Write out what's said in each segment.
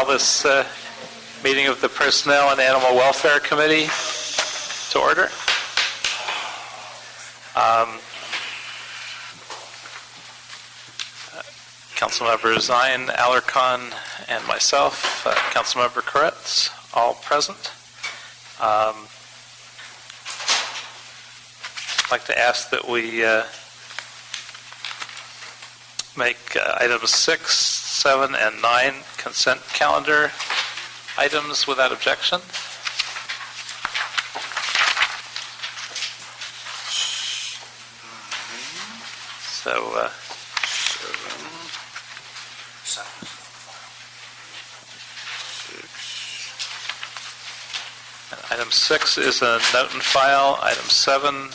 call this meeting of the Personnel and Animal Welfare Committee to order. Councilmember Zion, Alarcon, and myself, Councilmember Koretz, all present. I'd like to ask that we make items 6, 7, and 9 consent calendar items without objection. So, item 6 is a note and file. Item 7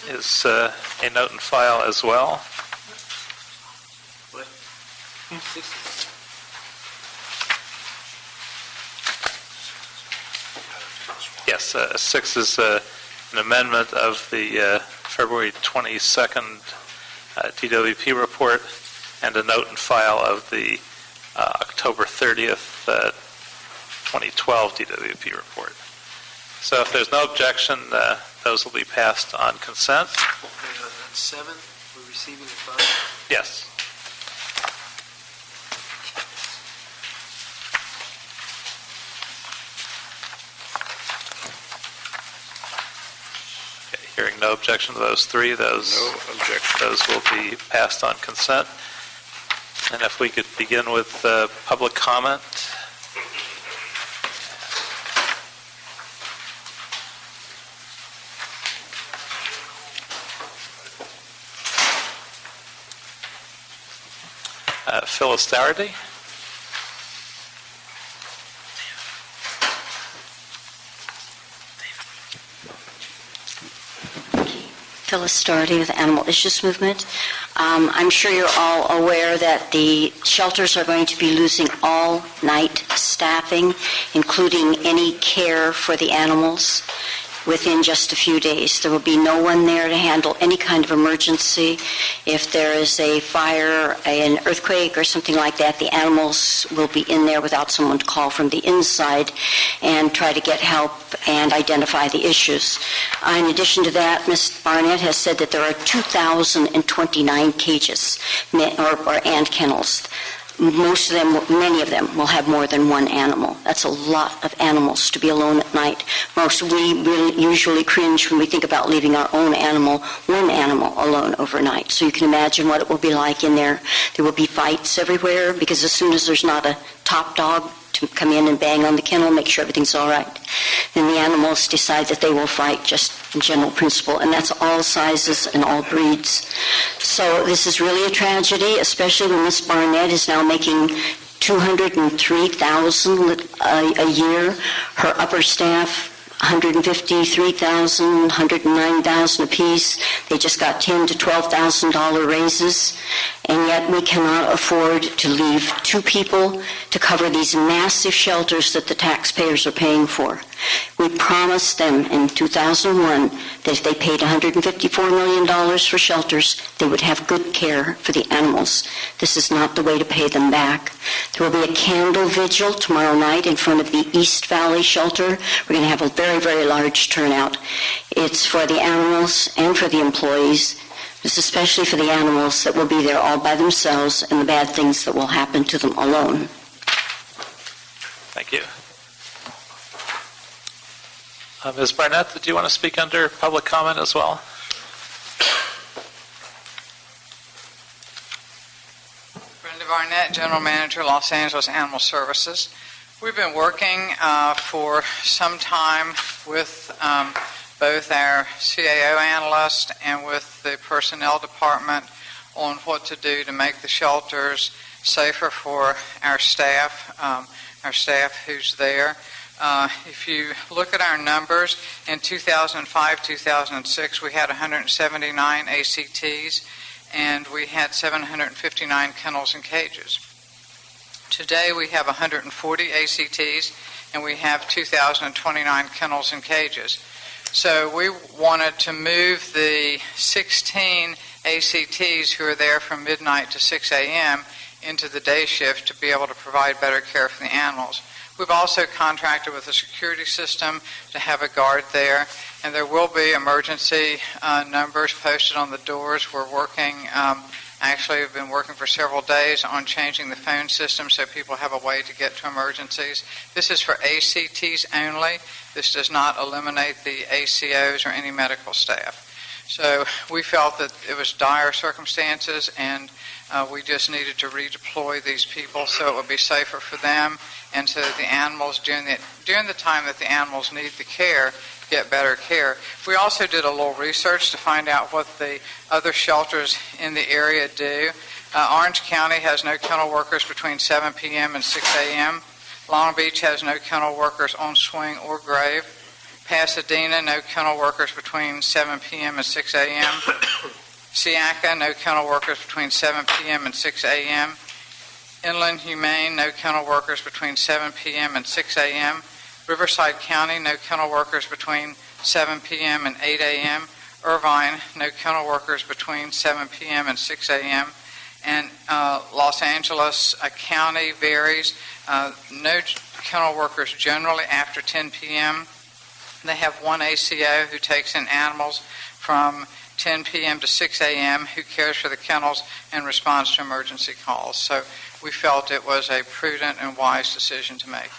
is a note and file as well. Yes, 6 is an amendment of the February 22nd DWP report and a note and file of the October 30th 2012 DWP report. So if there's no objection, those will be passed on consent. 7, we're receiving the file? Yes. Okay, hearing no objection to those 3, those will be passed on consent. And if we could begin with public comment. Phyllis Dougherty. Phyllis Dougherty with Animal Issues Movement. I'm sure you're all aware that the shelters are going to be losing all night staffing, including any care for the animals, within just a few days. There will be no one there to handle any kind of emergency. If there is a fire, an earthquake, or something like that, the animals will be in there without someone to call from the inside and try to get help and identify the issues. In addition to that, Ms. Barnett has said that there are 2,029 cages and kennels. Most of them, many of them, will have more than one animal. That's a lot of animals to be alone at night. We really usually cringe when we think about leaving our own animal, one animal, alone overnight. So you can imagine what it will be like in there. There will be fights everywhere because as soon as there's not a top dog to come in and bang on the kennel, make sure everything's all right, then the animals decide that they will fight, just in general principle, and that's all sizes and all breeds. So this is really a tragedy, especially when Miss Barnett is now making $203,000 a year. Her upper staff, $153,000, $109,000 apiece. They just got $10,000 to $12,000 raises, and yet we cannot afford to leave 2 people to cover these massive shelters that the taxpayers are paying for. We promised them in 2001 that if they paid $154 million for shelters, they would have good care for the animals. This is not the way to pay them back. There will be a candle vigil tomorrow night in front of the East Valley shelter. We're going to have a very, very large turnout. It's for the animals and for the employees. It's especially for the animals that will be there all by themselves and the bad things that will happen to them alone. Thank you. Ms. Barnett, did you want to speak under public comment as well? Brenda Barnett, General Manager, Los Angeles Animal Services. We've been working for some time with both our CAO analyst and with the personnel department on what to do to make the shelters safer for our staff who's there. If you look at our numbers, in 2005-2006, we had 179 ACTs, and we had 759 kennels and cages. Today, we have 140 ACTs, and we have 2,029 kennels and cages. So we wanted to move the 16 ACTs who are there from midnight to 6 a.m. into the day shift to be able to provide better care for the animals. We've also contracted with a security system to have a guard there, and there will be emergency numbers posted on the doors. We're working, actually have been working for several days on changing the phone system so people have a way to get to emergencies. This is for ACTs only. This does not eliminate the ACOs or any medical staff. So we felt that it was dire circumstances, and we just needed to redeploy these people so it would be safer for them, and so that the animals, during the time that the animals need the care, get better care. We also did a little research to find out what the other shelters in the area do. Orange County has no kennel workers between 7 p.m. and 6 a.m. Long Beach has no kennel workers on swing or grave. Pasadena, no kennel workers between 7 p.m. and 6 a.m. Siaka, no kennel workers between 7 p.m. and 6 a.m. Inland Humane, no kennel workers between 7 p.m. and 6 a.m. Riverside County, no kennel workers between 7 p.m. and 8 a.m. Irvine, no kennel workers between 7 p.m. and 6 a.m. And Los Angeles County varies. No kennel workers generally after 10 p.m. They have one ACO who takes in animals from 10 p.m. to 6 a.m. who cares for the kennels and responds to emergency calls. So we felt it was a prudent and wise decision to make.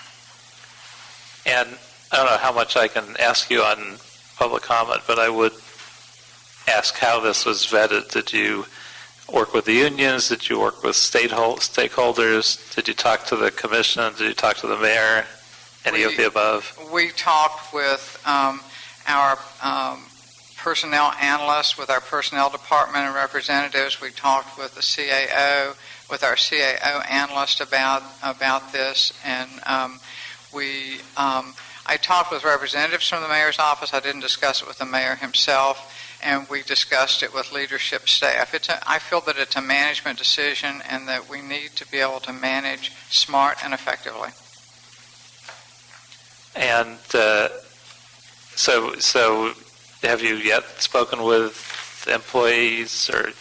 And I don't know how much I can ask you on public comment, but I would ask how this was vetted. Did you work with the unions? Did you work with stakeholders? Did you talk to the commission? Did you talk to the mayor? Any of the above? We talked with our personnel analysts, with our personnel department and representatives. We talked with the CAO, with our CAO analyst about this, and I talked with representatives from the mayor's office. I didn't discuss it with the mayor himself, and we discussed it with leadership staff. I feel that it's a management decision and that we need to be able to manage smart and effectively. And so have you yet spoken with employees or?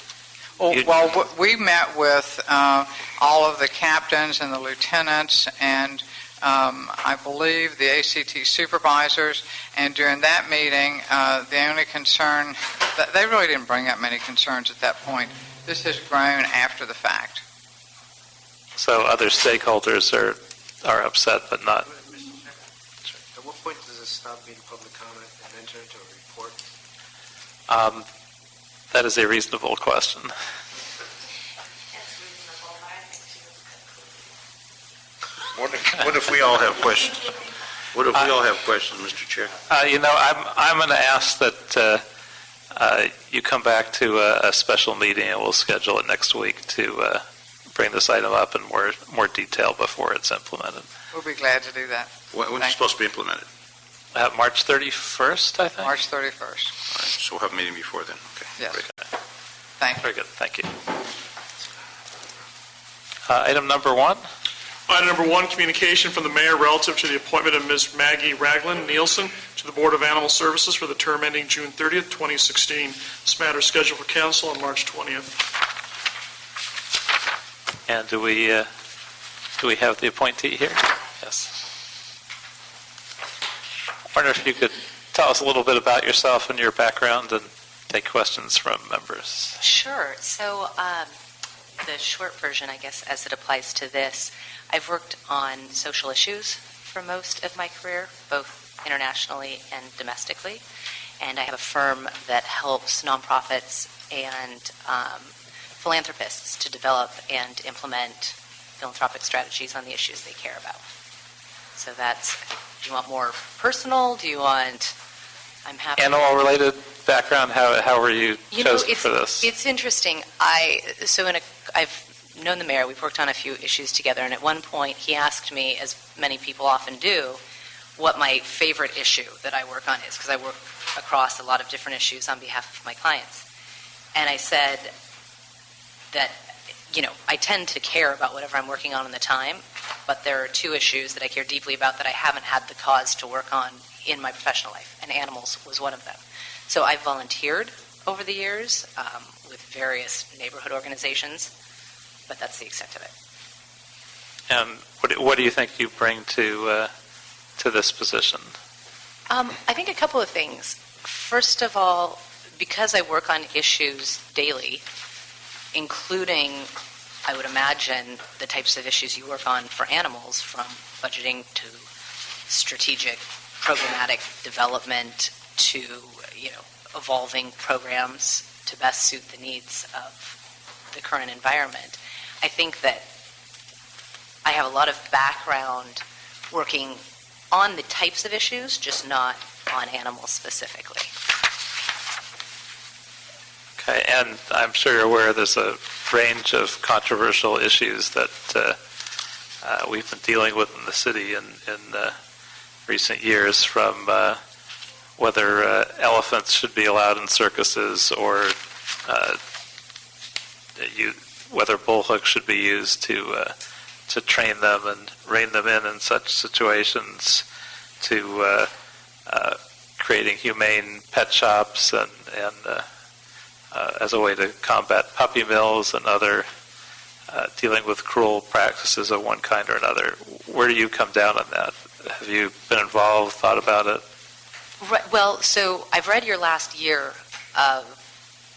Well, we met with all of the captains and the lieutenants and I believe the ACT supervisors, and during that meeting, the only concern, they really didn't bring up many concerns at that point. This has grown after the fact. So other stakeholders are upset, but not. At what point does this stop being public comment and enter into a report? That is a reasonable question. What if we all have questions? What if we all have questions, Mr. Chair? I'm going to ask that you come back to a special meeting, and we'll schedule it next week to bring this item up in more detail before it's implemented. We'll be glad to do that. When's it supposed to be implemented? March 31st, I think. March 31st. All right, so we'll have a meeting before then. Okay. Yes. Great. Thank you. Very good. Thank you. Item number 1. Item number 1, communication from the mayor relative to the appointment of Ms. Maggie Ragland Nielsen to the Board of Animal Services for the term ending June 30th, 2016. This matter is scheduled for council on March 20th. And do we have the appointee here? Yes. I wonder if you could tell us a little bit about yourself and your background and take questions from members. Sure. So the short version, I guess, as it applies to this, I've worked on social issues for most of my career, both internationally and domestically. And I have a firm that helps nonprofits and philanthropists to develop and implement philanthropic strategies on the issues they care about. So that's, do you want more personal? Do you want, I'm happy. Animal-related background, how were you chosen for this? It's interesting. I've known the mayor. We've worked on a few issues together, and at one point he asked me, as many people often do, what my favorite issue that I work on is, because I work across a lot of different issues on behalf of my clients. And I said that, I tend to care about whatever I'm working on the time, but there are 2 issues that I care deeply about that I haven't had the cause to work on in my professional life, and animals was one of them. So I've volunteered over the years with various neighborhood organizations but that's the extent of it. And what do you think you bring to this position? I think a couple of things. First of all, because I work on issues daily, including, I would imagine, the types of issues you work on for animals, from budgeting to strategic programmatic development to, evolving programs to best suit the needs of the current environment. I think that I have a lot of background working on the types of issues, just not on animals specifically. Okay, and I'm sure you're aware there's a range of controversial issues that we've been dealing with in the city in recent years, from whether elephants should be allowed in circuses, or whether bullhooks should be used to train them and rein them in such situations, to creating humane pet shops and as a way to combat puppy mills and other dealing with cruel practices of one kind or another. Where do you come down on that? Have you been involved, thought about it? Right, well, so I've read your last year of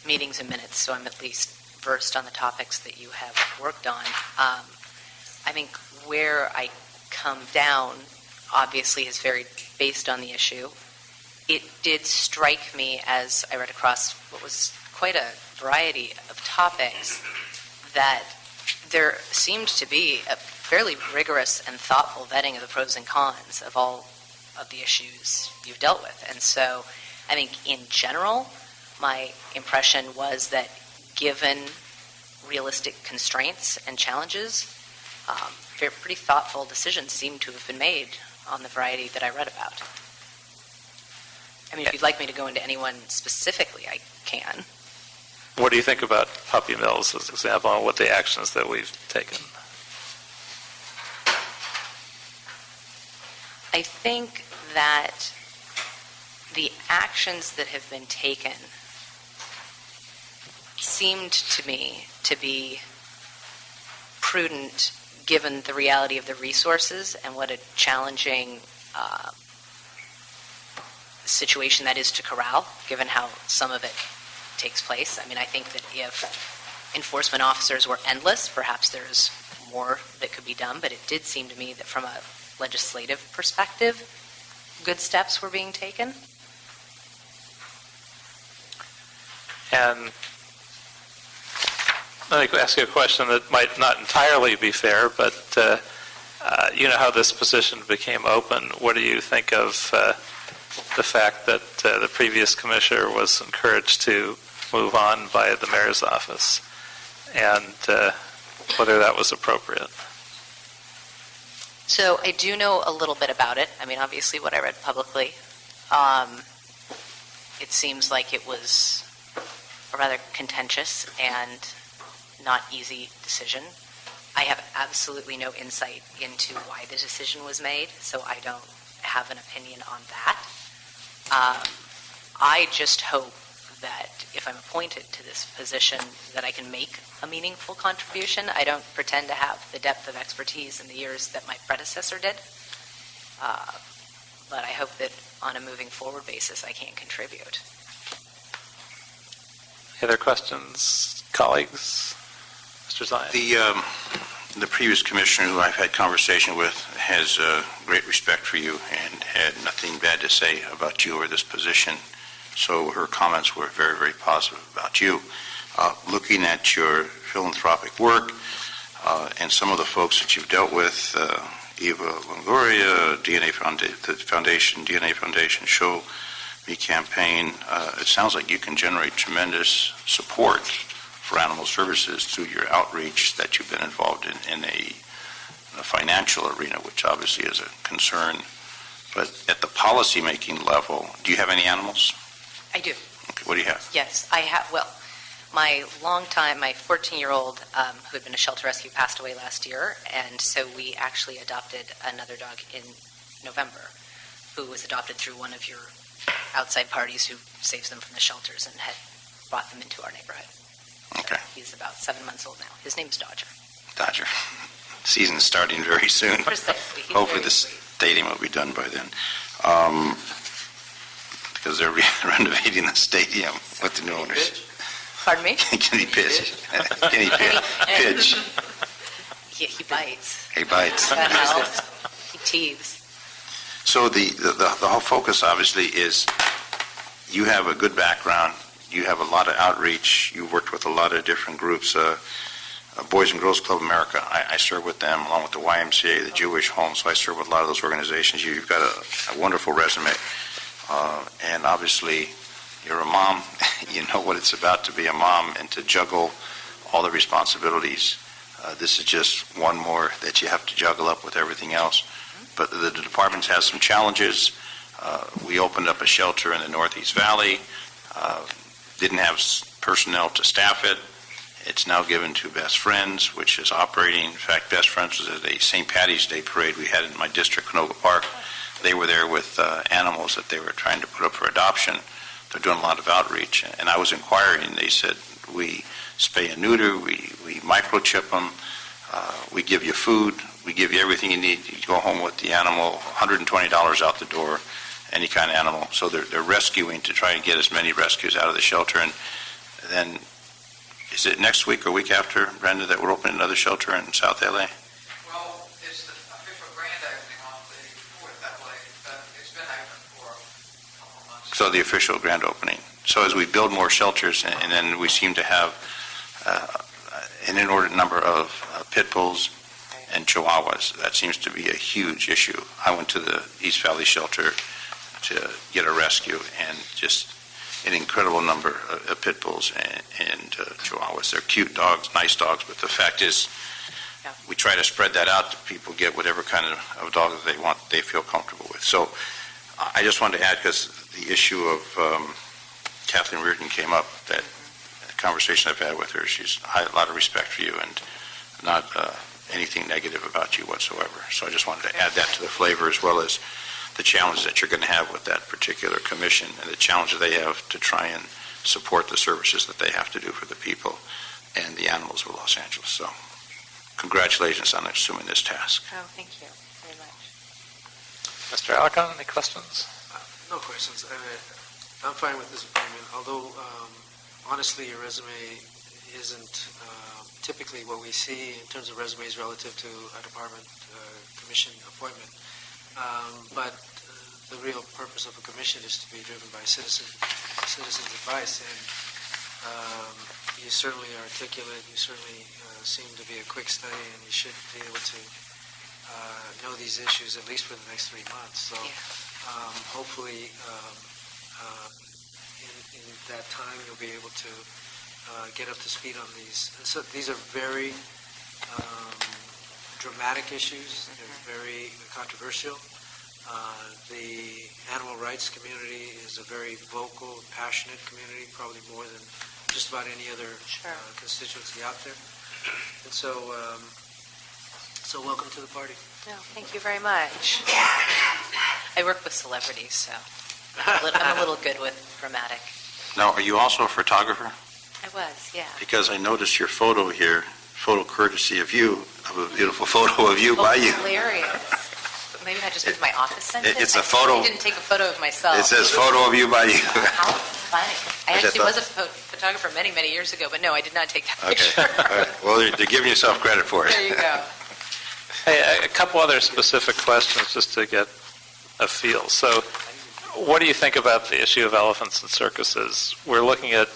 meetings and minutes, so I'm at least versed on the topics that you have worked on. I think where I come down, obviously, is very based on the issue. It did strike me, as I read across what was quite a variety of topics, that there seemed to be a fairly rigorous and thoughtful vetting of the pros and cons of all of the issues you've dealt with. And so I think in general, my impression was that given realistic constraints and challenges, pretty thoughtful decisions seem to have been made on the variety that I read about. I mean, if you'd like me to go into anyone specifically, I can. What do you think about puppy mills as an example, and what the actions that we've taken? I think that the actions that have been taken seemed to me to be prudent given the reality of the resources and what a challenging situation that is to corral, given how some of it takes place. I mean, I think that if enforcement officers were endless, perhaps there's more that could be done, but it did seem to me that from a legislative perspective, good steps were being taken. And let me ask you a question that might not entirely be fair, but you know how this position became open. What do you think of the fact that the previous commissioner was encouraged to move on by the mayor's office, and whether that was appropriate? So I do know a little bit about it. I mean, obviously what I read publicly, it seems like it was a rather contentious and not easy decision. I have absolutely no insight into why the decision was made, so I don't have an opinion on that. I just hope that if I'm appointed to this position, that I can make a meaningful contribution. I don't pretend to have the depth of expertise in the years that my predecessor did, but I hope that on a moving forward basis I can contribute. Any other questions, colleagues? Mr. Zion? The previous commissioner who I've had conversation with has great respect for you and had nothing bad to say about you or this position. So her comments were very, very positive about you. Looking at your philanthropic work and some of the folks that you've dealt with, Eva Longoria, DNA Foundation, Show Me campaign, it sounds like you can generate tremendous support for animal services through your outreach that you've been involved in a financial arena, which obviously is a concern. But at the policy-making level, do you have any animals? I do. Okay, what do you have? Yes, I have. Well, my 14-year-old who had been a shelter rescue passed away last year, and so we actually adopted another dog in November, who was adopted through one of your outside parties who saves them from the shelters and had brought them into our neighborhood. Okay. So he's about 7 months old now. His name's Dodger. Dodger. Season's starting very soon. Precisely. He's Hopefully very the sweet. stadium will be done by then. Because they're renovating the stadium with the new owners. Pardon me? Can he pitch? Can he pitch? He bites. He bites. That helps. He teethes. So the whole focus obviously is you have a good background, you have a lot of outreach, you worked with a lot of different groups, Boys and Girls Club America, I serve with them along with the YMCA, the Jewish Home, so I serve with a lot of those organizations. You've got a wonderful resume, and obviously you're a mom, you know what it's about to be a mom and to juggle all the responsibilities. This is just one more that you have to juggle up with everything else. But the department has some challenges. We opened up a shelter in the Northeast Valley, didn't have personnel to staff it. It's now given to Best Friends, which is operating. In fact, Best Friends was at a St. Patty's Day parade we had in my district, Canoga Park. They were there with animals that they were trying to put up for adoption. They're doing a lot of outreach. And I was inquiring. They said, we spay and neuter, we microchip them, we give you food, we give you everything you need. You go home with the animal, $120 out the door, any kind of animal. So they're rescuing to try and get as many rescues out of the shelter. And then, is it next week or week after, Brenda, that we're opening another shelter in South LA? Well, it's the official grand opening on the 4th, I believe, but it's been open for a couple of months. So the official grand opening. So as we build more shelters, and then we seem to have an inordinate number of pit bulls and chihuahuas, that seems to be a huge issue. I went to the East Valley shelter to get a rescue, and just an incredible number of pit bulls and chihuahuas. They're cute dogs, nice dogs, but the fact is, we try to spread that out to people, get whatever kind of dog that they want, they feel comfortable with. So I just wanted to add, because the issue of Kathleen Reardon came up, that conversation I've had with her, she's a lot of respect for you and not anything negative about you whatsoever. So I just wanted to add that to the flavor, as well as the challenge that you're going to have with that particular commission and the challenge that they have to try and support the services that they have to do for the people and the animals of Los Angeles. So congratulations on assuming this task. Oh, thank you very much. Mr. Alarcon, any questions? No questions. I'm fine with this appointment, although honestly your resume isn't typically what we see in terms of resumes relative to a department commission appointment. But the real purpose of a commission is to be driven by citizens' advice, and you certainly are articulate, you certainly seem to be a quick study, and you should be able to know these issues at least for the next 3 months. So hopefully in that time you'll be able to get up to speed on these. So these are very dramatic issues. They're very controversial. The animal rights community is a very vocal, passionate community, probably more than just about any other constituency out there. And so, so welcome to the party. No, thank you very much. I work with celebrities, so I'm a little good with dramatic. Now, are you also a photographer? I was, yeah. Because I noticed your photo here, photo courtesy of you, of a beautiful photo of you by you. Hilarious. Maybe not just because my office sent it. It's a photo. I didn't take a photo of myself. It says photo of you by you. How funny. I Which I actually was a thought- photographer many, many years ago, but no, I did not take that Okay. picture. All right. Well, you're giving yourself credit for it. There you go. Hey, a couple other specific questions just to get a feel. So what do you think about the issue of elephants and circuses? We're looking at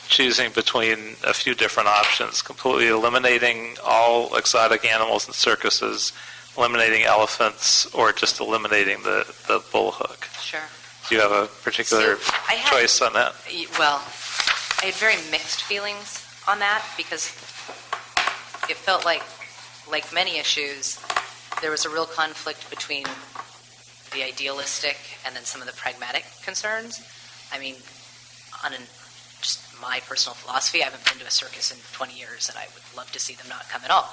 choosing between a few different options, completely eliminating all exotic animals and circuses, eliminating elephants, or just eliminating the bullhook. Sure. Do you have a particular So, I had- choice on that? Well, I had very mixed feelings on that because it felt like many issues, there was a real conflict between the idealistic and then some of the pragmatic concerns. I mean, just my personal philosophy, I haven't been to a circus in 20 years, and I would love to see them not come at all.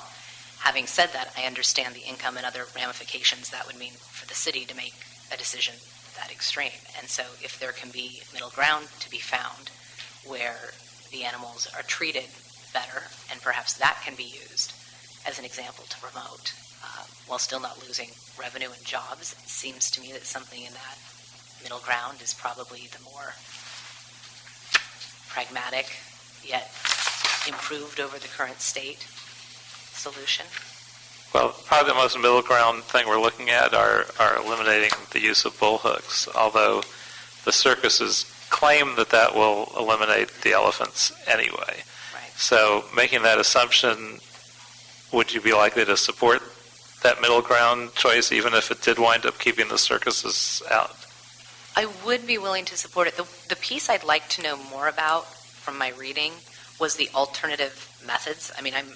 Having said that, I understand the income and other ramifications that would mean for the city to make a decision that extreme. And so if there can be middle ground to be found where the animals are treated better, and perhaps that can be used as an example, to promote, while still not losing revenue and jobs. It seems to me that something in that middle ground is probably the more pragmatic, yet improved over the current state solution. Well, probably the most middle ground thing we're looking at are eliminating the use of bullhooks, although the circuses claim that will eliminate the elephants anyway. Right. So making that assumption, would you be likely to support that middle ground choice, even if it did wind up keeping the circuses out? I would be willing to support it. The piece I'd like to know more about from my reading was the alternative methods. I mean, I'm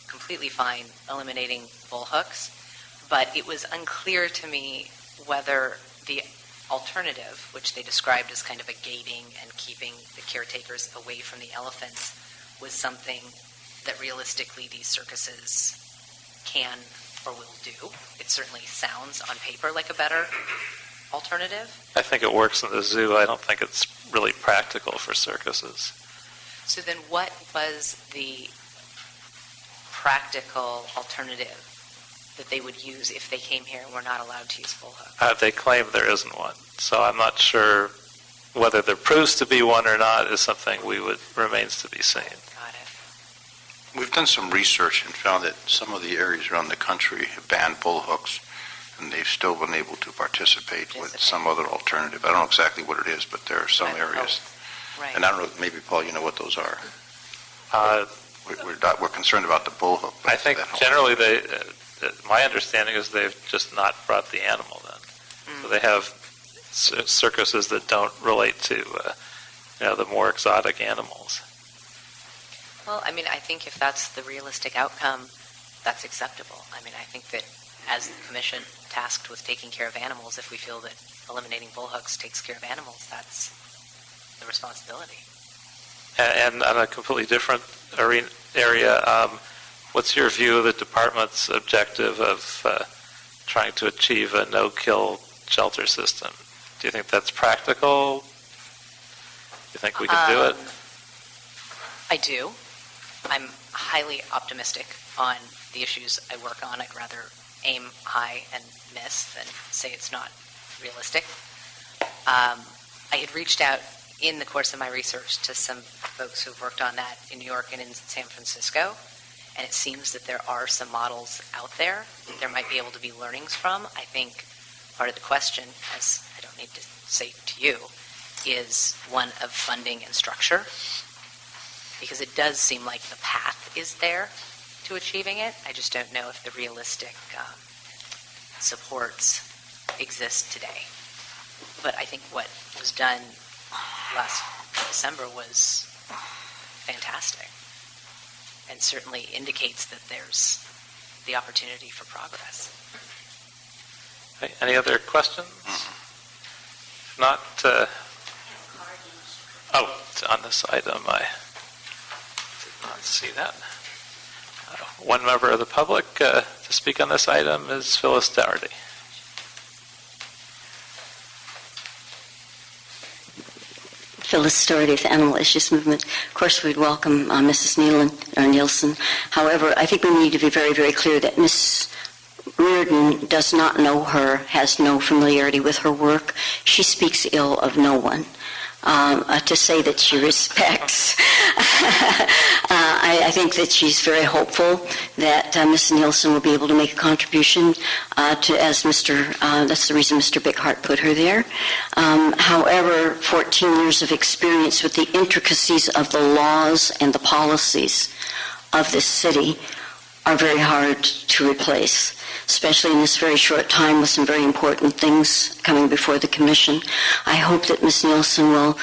completely fine eliminating bullhooks, but it was unclear to me whether the alternative, which they described as kind of a gating and keeping the caretakers away from the elephants, was something that realistically these circuses can or will do. It certainly sounds on paper like a better alternative. I think it works in the zoo. I don't think it's really practical for circuses. So then what was the practical alternative that they would use if they came here and were not allowed to use bullhooks? They claim there isn't one, so I'm not sure whether there proves to be one or not is something remains to be seen. Got it. We've done some research and found that some of the areas around the country have banned bullhooks, and they've still been able to participate with some other alternative. I don't know exactly what it is, but there are some areas. Right. And I don't know, maybe, Paul, you know what those are. We're concerned about the bullhook. I think generally my understanding is they've just not brought the animal then. So they have circuses that don't relate to the more exotic animals. Well, I mean, I think if that's the realistic outcome, that's acceptable. I mean, I think that as the commission tasked with taking care of animals, if we feel that eliminating bullhooks takes care of animals, that's the responsibility. And on a completely different area, what's your view of the department's objective of trying to achieve a no-kill shelter system? Do you think that's practical? Do you think we can do it? I do. I'm highly optimistic on the issues I work on. I'd rather aim high and miss than say it's not realistic. I had reached out in the course of my research to some folks who've worked on that in New York and in San Francisco, and it seems that there are some models out there that there might be able to be learnings from. I think part of the question, as I don't need to say to you, is one of funding and structure, because it does seem like the path is there to achieving it. I just don't know if the realistic supports exist today. But I think what was done last December was fantastic and certainly indicates that there's the opportunity for progress. Okay, any other questions? If not, on this item, I did not see that. One member of the public to speak on this item is Phyllis Dougherty. Phyllis Dougherty of the Animal Issues Movement. Of course, we'd welcome Mrs. Nielsen. However, I think we need to be very, very clear that Ms. Reardon does not know her, has no familiarity with her work. She speaks ill of no one. To say that she respects, I think that she's very hopeful that Ms. Nielsen will be able to make a contribution that's the reason Mr. Bickhart put her there. However, 14 years of experience with the intricacies of the laws and the policies of this city are very hard to replace, especially in this very short time with some very important things coming before the commission. I hope that Ms. Nielsen will,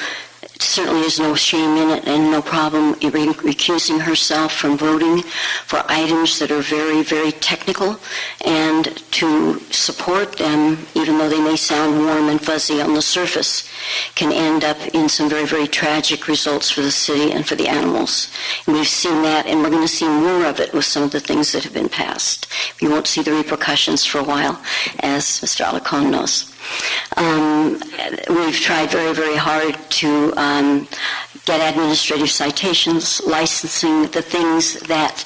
certainly there's no shame in it and no problem in recusing herself from voting for items that are very, very technical, and to support them, even though they may sound warm and fuzzy on the surface, can end up in some very, very tragic results for the city and for the animals. And we've seen that, and we're going to see more of it with some of the things that have been passed. We won't see the repercussions for a while, as Mr. Alarcon knows. We've tried very, very hard to get administrative citations, licensing, the things that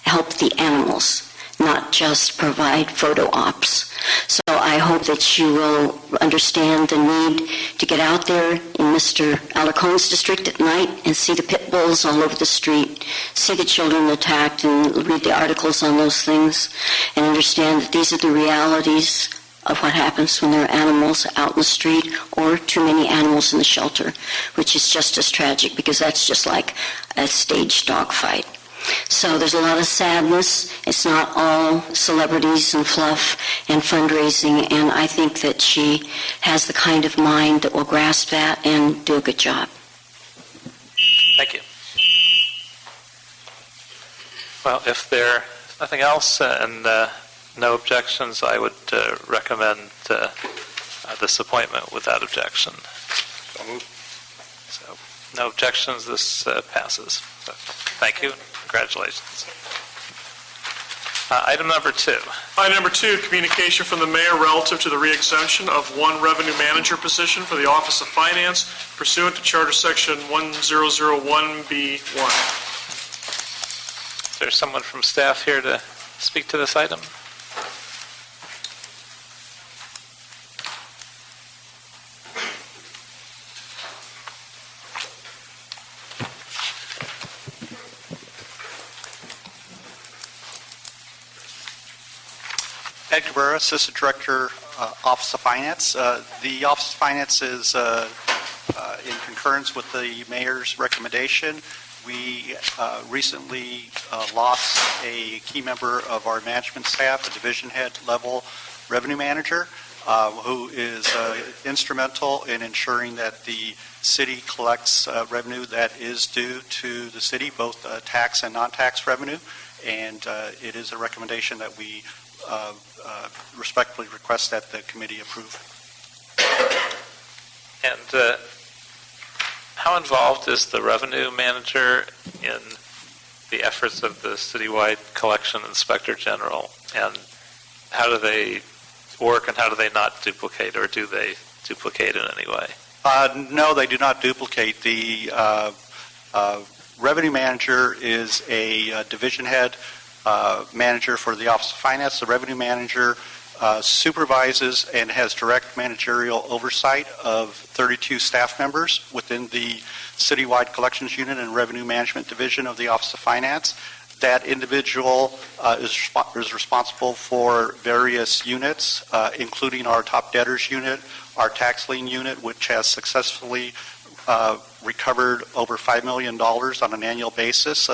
help the animals, not just provide photo ops. So I hope that you will understand the need to get out there in Mr. Alarcon's district at night and see the pit bulls all over the street, see the children attacked and read the articles on those things, and understand that these are the realities of what happens when there are animals out in the street or too many animals in the shelter, which is just as tragic because that's just like a staged dogfight. So there's a lot of sadness. It's not all celebrities and fluff and fundraising, and I think that she has the kind of mind that will grasp that and do a good job. Thank you. Well, if there's nothing else and no objections, I would recommend this appointment without objection. So moved. So, no objections, this passes. So, thank you. Congratulations. Item number 2. Item number 2, communication from the mayor relative to the re-exemption of one revenue manager position for the Office of Finance pursuant to Charter Section 1001B1. Is there someone from staff here to speak to this item? Ed Cabrera, Assistant Director, Office of Finance. The Office of Finance is in concurrence with the Mayor's recommendation. We recently lost a key member of our management staff, a division head level revenue manager, who is instrumental in ensuring that the city collects revenue that is due to the city, both tax and non-tax revenue. And it is a recommendation that we respectfully request that the committee approve. And how involved is the revenue manager in the efforts of the citywide collection inspector general? And how do they work and how do they not duplicate, or do they duplicate in any way? No, they do not duplicate. The revenue manager is a division head manager for the Office of Finance. The revenue manager supervises and has direct managerial oversight of 32 staff members within the citywide collections unit and revenue management division of the Office of Finance. That individual is responsible for various units, including our top debtors unit, our tax lien unit, which has successfully recovered over $5 million on an annual basis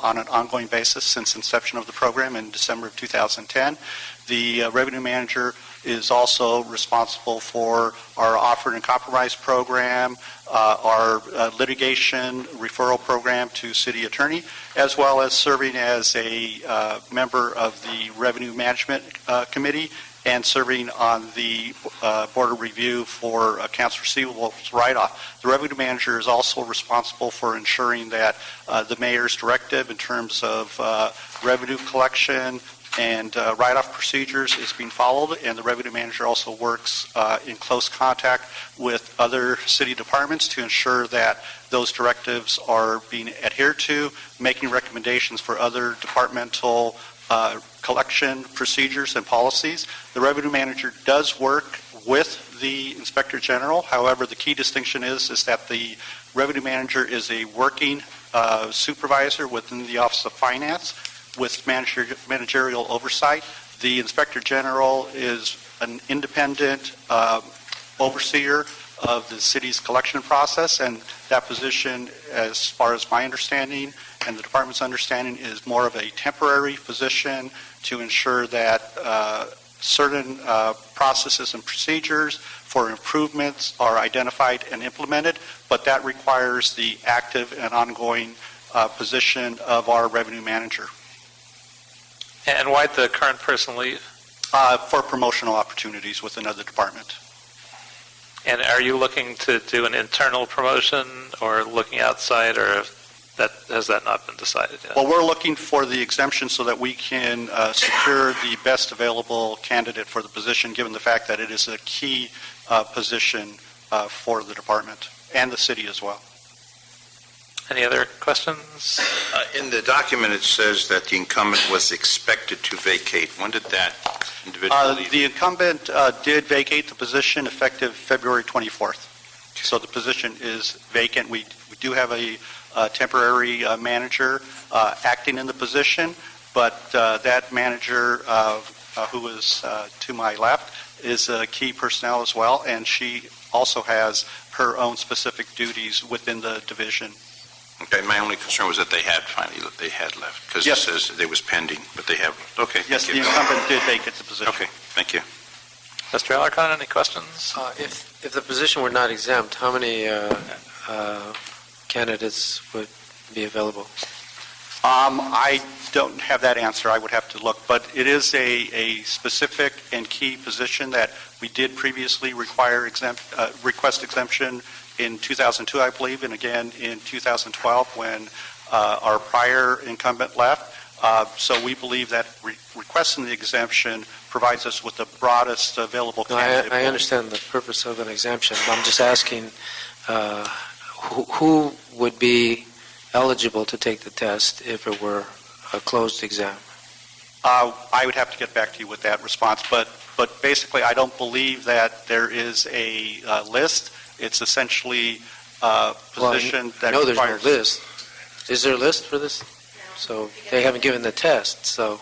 on an ongoing basis since inception of the program in December of 2010. The revenue manager is also responsible for our offer and compromise program, our litigation referral program to city attorney, as well as serving as a member of the revenue management committee and serving on the board of review for accounts receivable write-off. The revenue manager is also responsible for ensuring that the mayor's directive in terms of revenue collection and write-off procedures is being followed, and the revenue manager also works in close contact with other city departments to ensure that those directives are being adhered to, making recommendations for other departmental collection procedures and policies. The revenue manager does work with the inspector general. However, the key distinction is that the revenue manager is a working supervisor within the Office of Finance with managerial oversight. The inspector general is an independent overseer of the city's collection process, and that position, as far as my understanding and the department's understanding, is more of a temporary position to ensure that certain processes and procedures for improvements are identified and implemented, but that requires the active and ongoing position of our revenue manager. And why'd the current person leave? For promotional opportunities with another department. And are you looking to do an internal promotion or looking outside, or has that not been decided yet? Well, we're looking for the exemption so that we can secure the best available candidate for the position, given the fact that it is a key position for the department and the city as well. Any other questions? In the document, it says that the incumbent was expected to vacate. When did that individual leave? The incumbent did vacate the position effective February 24th. So the position is vacant. We do have a temporary manager acting in the position, but that manager, who is to my left, is a key personnel as well, and she also has her own specific duties within the division. Okay, my only concern was that they had left, because Yes. it says it was pending, but they have, okay. Yes, thank the you. incumbent did vacate the position. Okay, thank you. Mr. Alarcon, any questions? If the position were not exempt, how many candidates would be available? I don't have that answer. I would have to look. But it is a specific and key position that we did previously request exemption in 2002, I believe, and again in 2012 when our prior incumbent left. So we believe that requesting the exemption provides us with the broadest available No, candidate I pool. understand the purpose of an exemption. I'm just asking who would be eligible to take the test if it were a closed exam? I would have to get back to you with that response, but basically I don't believe that there is a list. It's essentially a position that No, there's no requires... list. Is there a list for this? So they haven't given the test, so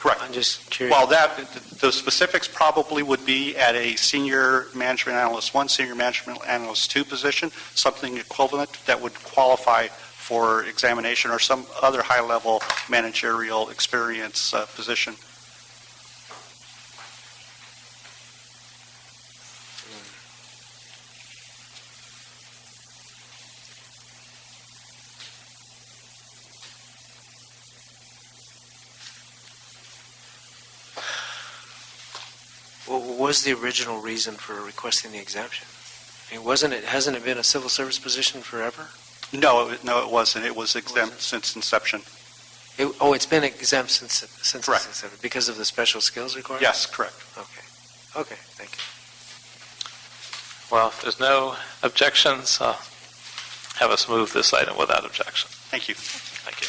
Correct. I'm just curious. Well, the specifics probably would be at a senior management analyst 1, senior management analyst 2 position, something equivalent that would qualify for examination or some other high-level managerial experience position. What was the original reason for requesting the exemption? I mean, hasn't it been a civil service position forever? No, it wasn't. It was exempt since inception. It's been exempt since Correct. its inception because of the special skills requirement? Yes, correct. Okay, thank you. Well, if there's no objections, I'll have us move this item without objection. Thank you. Thank you.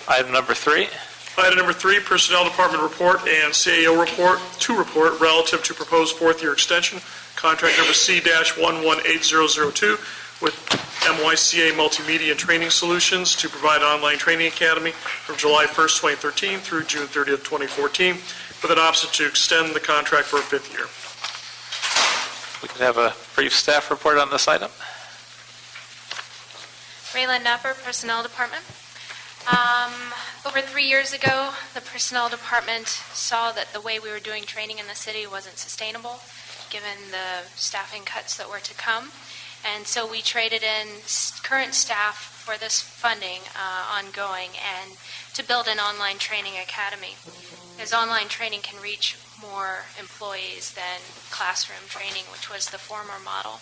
Item number 3. Item number 3, Personnel Department report and CAO report, 2 report relative to proposed 4th-year extension, contract number C-118002 with MYCA Multimedia and Training Solutions to provide online training academy from July 1st, 2013 through June 30th, 2014, with an option to extend the contract for a 5th year. We could have a brief staff report on this item. Raylan Knapper, Personnel Department. Over 3 years ago, the Personnel Department saw that the way we were doing training in the city wasn't sustainable, given the staffing cuts that were to come. And so we traded in current staff for this funding ongoing and to build an online training academy. Because online training can reach more employees than classroom training, which was the former model.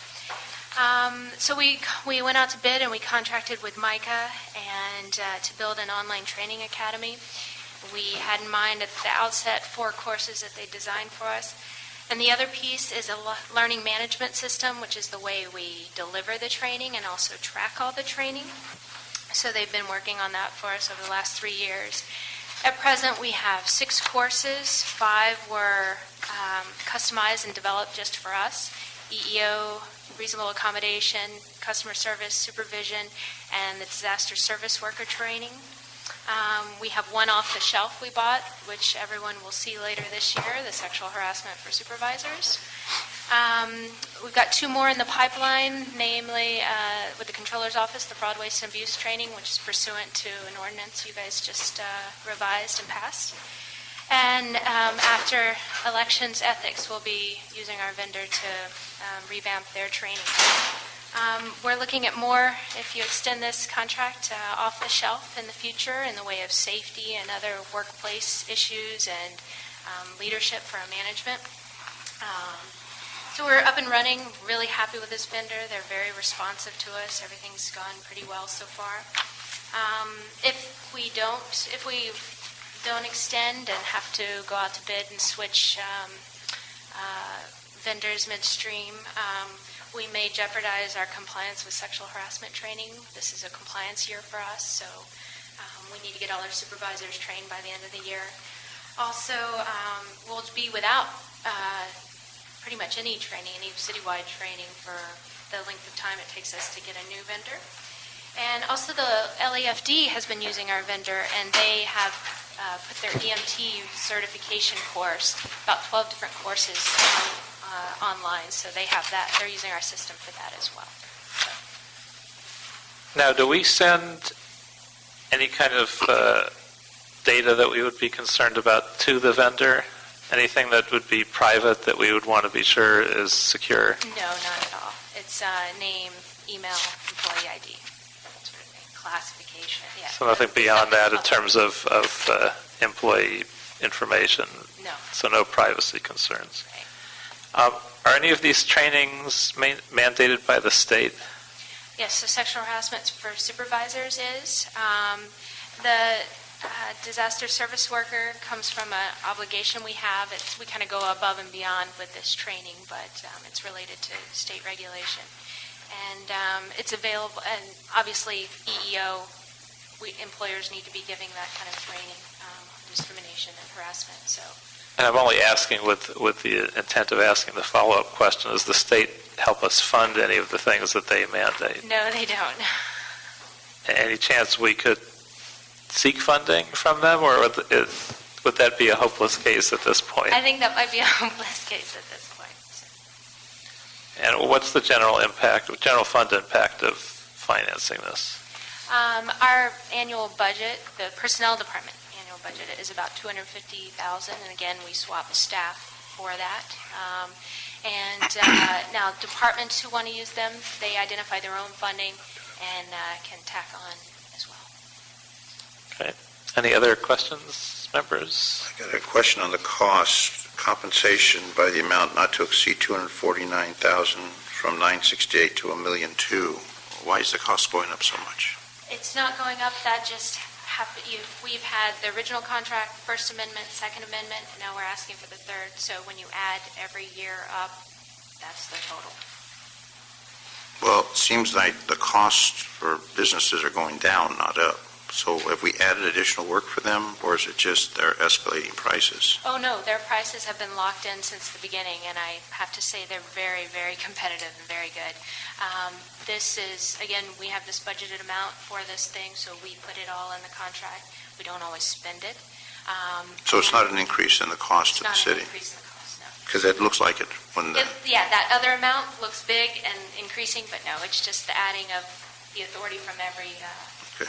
So we went out to bid and we contracted with MICA and to build an online training academy. We had in mind at the outset 4 courses that they designed for us. And the other piece is a learning management system, which is the way we deliver the training and also track all the training. So they've been working on that for us over the last 3 years. At present, we have 6 courses. 5 were customized and developed just for us. EEO, reasonable accommodation, customer service, supervision, and the disaster service worker training. We have 1 off the shelf we bought, which everyone will see later this year, the sexual harassment for supervisors. We've got 2 more in the pipeline, namely with the Controller's Office, the fraud, waste, and abuse training, which is pursuant to an ordinance you guys just revised and passed. And after elections ethics, we'll be using our vendor to revamp their training. We're looking at more, if you extend this contract, off the shelf in the future in the way of safety and other workplace issues and leadership for our management. So we're up and running, really happy with this vendor. They're very responsive to us. Everything's gone pretty well so far. If we don't extend and have to go out to bid and switch vendors midstream. We may jeopardize our compliance with sexual harassment training. This is a compliance year for us, so we need to get all our supervisors trained by the end of the year. Also, we'll be without pretty much any training, any citywide training for the length of time it takes us to get a new vendor. And also the LAFD has been using our vendor, and they have put their EMT certification course, about 12 different courses online, so they have that. They're using our system for that as well. Now, do we send any kind of data that we would be concerned about to the vendor? Anything that would be private that we would want to be sure is secure? No, not at all. It's name, email, employee ID, that sort of thing, classification. Yeah. So nothing beyond that in terms of employee information? No. So no privacy concerns? Right. Are any of these trainings mandated by the state? Yes, so sexual harassment for supervisors is. The disaster service worker comes from an obligation we have. We kind of go above and beyond with this training, but it's related to state regulation. And it's available, and obviously EEO, employers need to be giving that kind of training on discrimination and harassment. So. And I'm only asking with the intent of asking the follow-up question, does the state help us fund any of the things that they mandate? No, they don't. Any chance we could seek funding from them, or would that be a hopeless case at this point? I think that might be a hopeless case at this point. And what's the general fund impact of financing this? Our annual budget, the personnel department annual budget, is about $250,000, and again, we swap staff for that. Now departments who want to use them, they identify their own funding and can tack on as well. Okay. Any other questions, members? I got a question on the cost. Compensation by the amount not to exceed $249,000 from $968,000 to $1.2 million. Why is the cost going up so much? It's not going up. That just happened. We've had the original contract, First Amendment, Second Amendment, and now we're asking for the third. So when you add every year up, that's the total. Well, it seems like the costs for businesses are going down, not up. So have we added additional work for them, or is it just they're escalating prices? Oh, no, their prices have been locked in since the beginning, and I have to say they're very, very competitive and very good. This is, again, we have this budgeted amount for this thing, so we put it all in the contract. We don't always spend it. So it's not an increase in the cost to the city? It's not an increase in the cost, no. Because it looks like it when the... Yeah, that other amount looks big and increasing, but no, it's just the adding of the authority from every... Okay.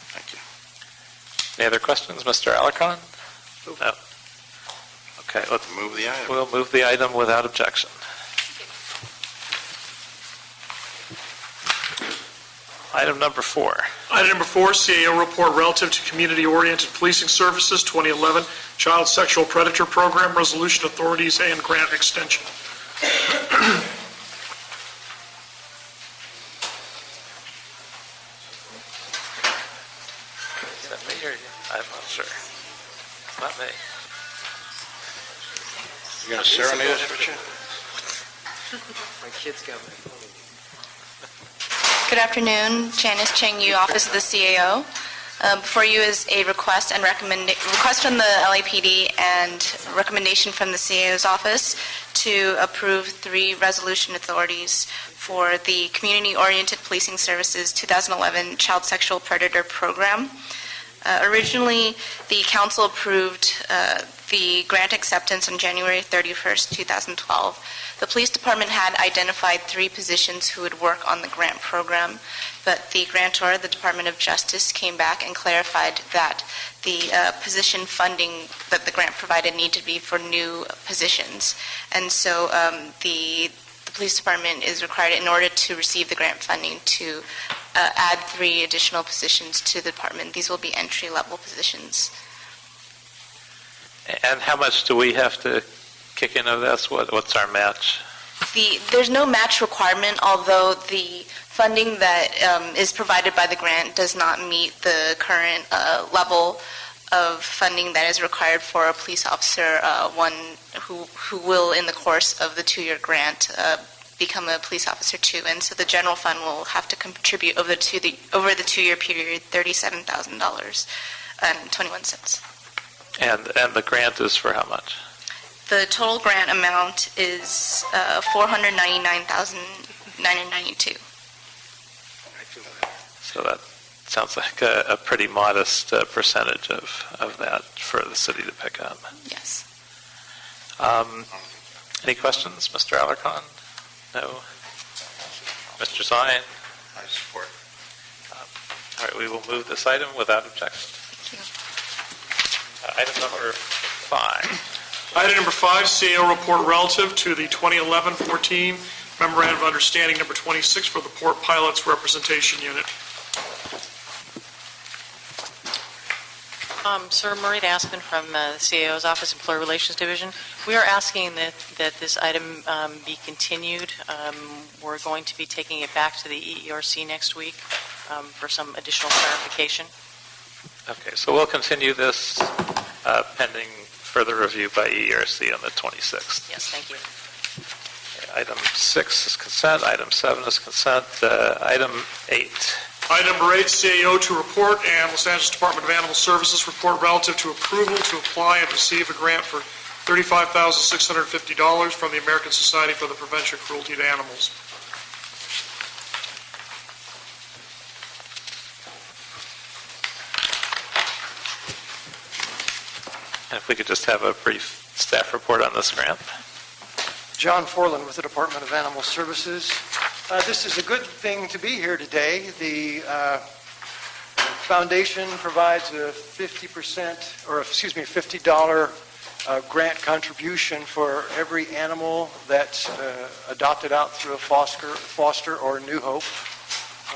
Thank you. Any other questions, Mr. Alarcon? No. Okay, Move the item. we'll move the item without objection. Item number 4. Item number 4, CAO report relative to community-oriented policing services, 2011, Child Sexual Predator Program, Resolution Authorities, and Grant Extension. Is that me or you? I'm not sure. It's not me. You going to serenade us, Richard? My kids got my phone. Good afternoon, Janice Cheng Yu, Office of the CAO. Before you is a request from the LAPD and recommendation from the CAO's office to approve 3 resolution authorities for the Community-Oriented Policing Services 2011 Child Sexual Predator Program. Originally, the council approved the grant acceptance on January 31st, 2012. The police department had identified 3 positions who would work on the grant program, but the grantor, the Department of Justice, came back and clarified that the position funding that the grant provided needed to be for new positions. And so the police department is required, in order to receive the grant funding, to add 3 additional positions to the department. These will be entry-level positions. And how much do we have to kick in of this? What's our match? There's no match requirement, although the funding that is provided by the grant does not meet the current level of funding that is required for a police officer, one who will, in the course of the 2-year grant, become a police officer too. And so the general fund will have to contribute over the 2-year period $37,000.21. And the grant is for how much? The total grant amount is $499,992. So that sounds like a pretty modest percentage of that for the city to pick up. Yes. Any questions, Mr. Alarcon? No? Mr. Zine? I support. All right, we will move this item without objection. Item number 5. Item number 5, CAO report relative to the 2011-14 Memorandum of Understanding number 26 for the Port Pilots Representation Unit. Sir, Maureen Aspen from the CAO's Office Employee Relations Division. We are asking that this item be continued. We're going to be taking it back to the EERC next week for some additional clarification. Okay, so we'll continue this pending further review by EERC on the 26th. Yes, thank you. Item 6 is consent. Item 7 is consent. Item 8. Item number 8, CAO to report and Los Angeles Department of Animal Services report relative to approval to apply and receive a grant for $35,650 from the American Society for the Prevention of Cruelty to Animals. And if we could just have a brief staff report on this grant. John Forland with the Department of Animal Services. This is a good thing to be here today. The foundation provides a $50 grant contribution for every animal that's adopted out through a foster or New Hope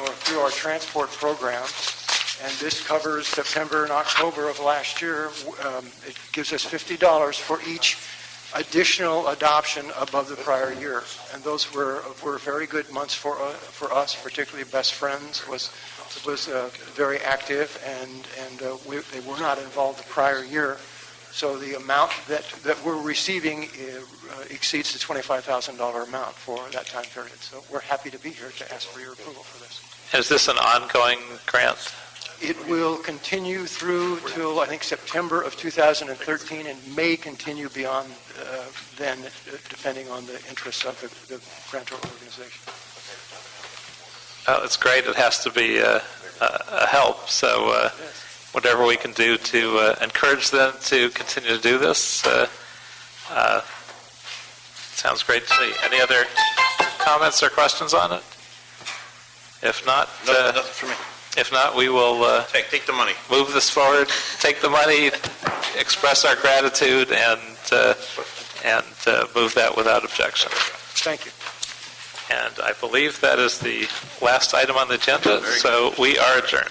or through our transport program. And this covers September and October of last year. It gives us $50 for each additional adoption above the prior year. And those were very good months for us, particularly Best Friends was very active, and they were not involved the prior year. So the amount that we're receiving exceeds the $25,000 amount for that time period. So we're happy to be here to ask for your approval for this. Is this an ongoing grant? It will continue through till, I think, September of 2013 and may continue beyond then, depending on the interests of the grantor organization. Well, it's great. It has to be a help. So whatever we can do to encourage them to continue to do this sounds great to me. Any other comments or questions on it? If not, Nothing for me. If not, we will Take the money. move this forward, take the money, express our gratitude, and move that without objection. Thank you. And I believe that is the last item on the agenda, so we are adjourned.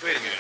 Wait a minute.